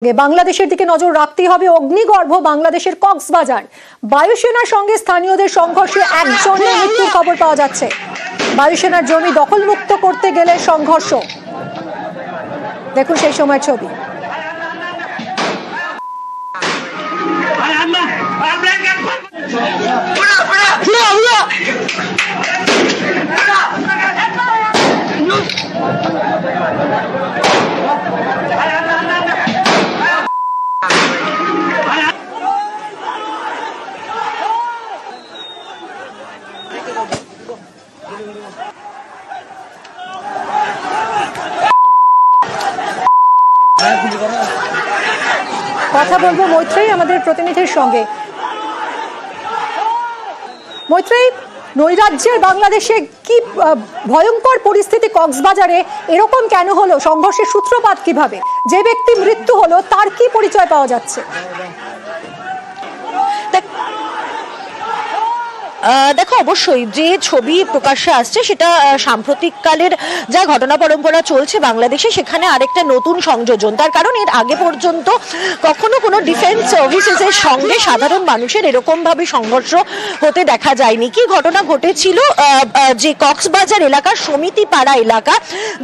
বাংলাদেশের দিকে নজর রাখতে হবে। অগ্নিগর্ভ বাংলাদেশের কক্সবাজার, বায়ুসেনার সঙ্গে স্থানীয়দের সংঘর্ষে একজনের মৃত্যুর খবর পাওয়া যাচ্ছে। বায়ুসেনার জমি দখলমুক্ত করতে গেলে সংঘর্ষ, দেখুন সেই সময় ছবি। কথা বলবো মৈত্রেয়ী আমাদের প্রতিনিধির সঙ্গে। মৈত্রেয়ী, নৈরাজ্যের বাংলাদেশে কি ভয়ঙ্কর পরিস্থিতি কক্সবাজারে, এরকম কেন হলো? সংঘর্ষের সূত্রপাত কিভাবে? যে ব্যক্তি মৃত্যু হলো তার কি পরিচয় পাওয়া যাচ্ছে? দেখো, অবশ্যই যে ছবি প্রকাশ্যে আসছে সেটা সাম্প্রতিককালের যা ঘটনা পরম্পরা চলছে বাংলাদেশে, সেখানে আরেকটা নতুন সংযোজন। তার কারণ এর আগে পর্যন্ত কখনো কোনো ডিফেন্স সার্ভিসেসের সঙ্গে সাধারণ মানুষের এরকম ভাবে সংঘর্ষ হতে দেখা যায়নি। কি ঘটনা ঘটেছিল, যে কক্সবাজার এলাকার সমিতিপাড়া এলাকা,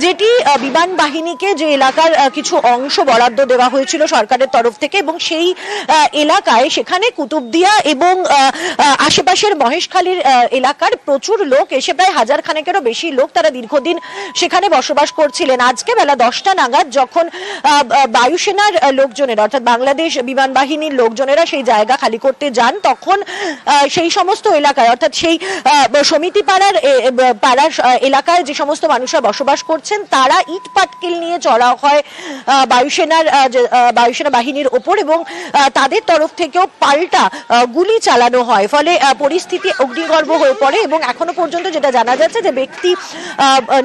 যেটি বিমান বাহিনীকে যে এলাকার কিছু অংশ বরাদ্দ দেওয়া হয়েছিল সরকারের তরফ থেকে, এবং সেই এলাকায় সেখানে কুতুবদিয়া এবং আশেপাশের মহেশখালীর এলাকার প্রচুর লোক এসে, প্রায় 1000 খানেকেরও বেশি লোক, তারা দীর্ঘদিন সেখানে বসবাস করছিলেন। আজকে বেলা 10টা নাগাদ যখন বায়ুসেনার লোকজনেরা, অর্থাৎ বাংলাদেশ বিমান বাহিনীর লোকজনেরা সেই জায়গা খালি করতে যান, তখন সেই সমস্ত এলাকায়, অর্থাৎ সেই সমিতি পাড়ার এলাকায় যে সমস্ত মানুষরা বসবাস করছেন, তারা ইট পাটকেল নিয়ে চড়া হয় বায়ুসেনা বাহিনীর ওপর, এবং তাদের তরফ থেকেও পাল্টা গুলি চালানো হয়। ফলে পরিস্থিতি অগ্নিগর্ভ হয়ে পড়ে, এবং এখনো পর্যন্ত যেটা জানা যাচ্ছে যে ব্যক্তি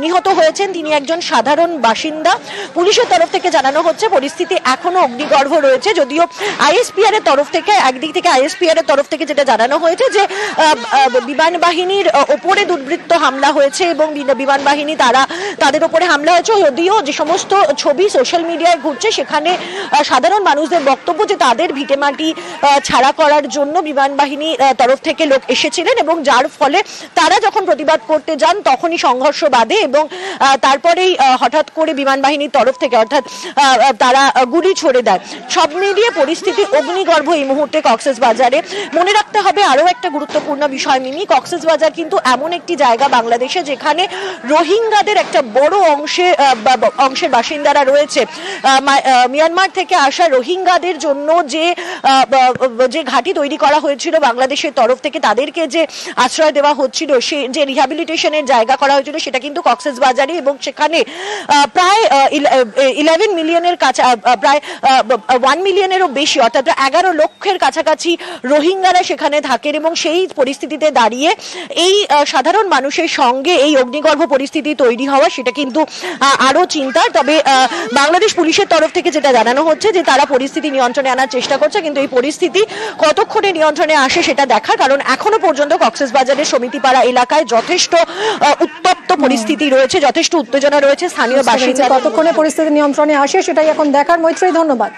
নিহত হয়েছেন তিনি একজন সাধারণ বাসিন্দা। পুলিশের তরফ থেকে জানানো হচ্ছে পরিস্থিতি এখনো অগ্নিগর্ভ রয়েছে, যদিও আইএসপিআর এর তরফ থেকে, একদিক থেকে আইএসপিআর এর তরফ থেকে যেটা জানানো হয়েছে যে বিমান বাহিনীর ওপরে দুর্বৃত্ত হামলা হয়েছে, এবং বিমান বাহিনী তাদের ওপরে হামলা হয়েছে। যদিও যে সমস্ত ছবি সোশ্যাল মিডিয়ায় ঘুরছে, সেখানে সাধারণ মানুষদের বক্তব্য যে তাদের ভিটেমাটি ছাড়া করার জন্য বিমান বাহিনী তরফ থেকে লোক এসেছিলেন, এবং যার ফলে তারা যখন প্রতিবাদ করতে যান তখনই সংঘর্ষ বাধে, এবং তারপরেই হঠাৎ করে বিমান বাহিনীর তরফ থেকে, অর্থাৎ তারা গুলি ছড়ে দেয়। সব মিলিয়ে পরিস্থিতি অগ্নিগর্ভ এই মুহূর্তে কক্সবাজারে। মনে রাখতে হবে আরো একটা গুরুত্বপূর্ণ বিষয়, মিমি, কক্সবাজার কিন্তু এমন একটি জায়গা বাংলাদেশে যেখানে রোহিঙ্গাদের একটা বড় অংশের বাসিন্দারা রয়েছে। মিয়ানমার থেকে আসা রোহিঙ্গাদের জন্য যে ঘাঁটি তৈরি করা হয়েছিল বাংলাদেশের তরফ থেকে, তাদেরকে যে আশ্রয় দেওয়া হচ্ছিল, সে যে রিহ্যাবিলিটেশনের জায়গা করা হয়েছিল, সেটা কিন্তু কক্সবাজারে, এবং সেখানে প্রায় 11 মিলিয়নের কাছে, প্রায় 1 মিলিয়নেরও বেশি, অর্থাৎ 11 লক্ষের কাছাকাছি রোহিঙ্গারা সেখানে থাকেন। এবং সেই পরিস্থিতিতে দাঁড়িয়ে এই সাধারণ মানুষের সঙ্গে এই অগ্নিগর্ভ পরিস্থিতি তৈরি হওয়া, সেটা কিন্তু আরো চিন্তার। তবে বাংলাদেশ পুলিশের তরফ থেকে যেটা জানানো হচ্ছে যে তারা পরিস্থিতি নিয়ন্ত্রণে আনার চেষ্টা করছে, কিন্তু এই পরিস্থিতি কতক্ষণে নিয়ন্ত্রণে আসে সেটা দেখা, কারণ এখনো পর্যন্ত কক্সবাজারের সমিতিপাড়া এলাকায় যথেষ্ট উত্তপ্ত পরিস্থিতি রয়েছে, যথেষ্ট উত্তেজনা রয়েছে। স্থানীয় বাসিন্দা কতক্ষণে পরিস্থিতি নিয়ন্ত্রণে আসে সেটাই এখন দেখার। মৈত্রেয়ী, ধন্যবাদ।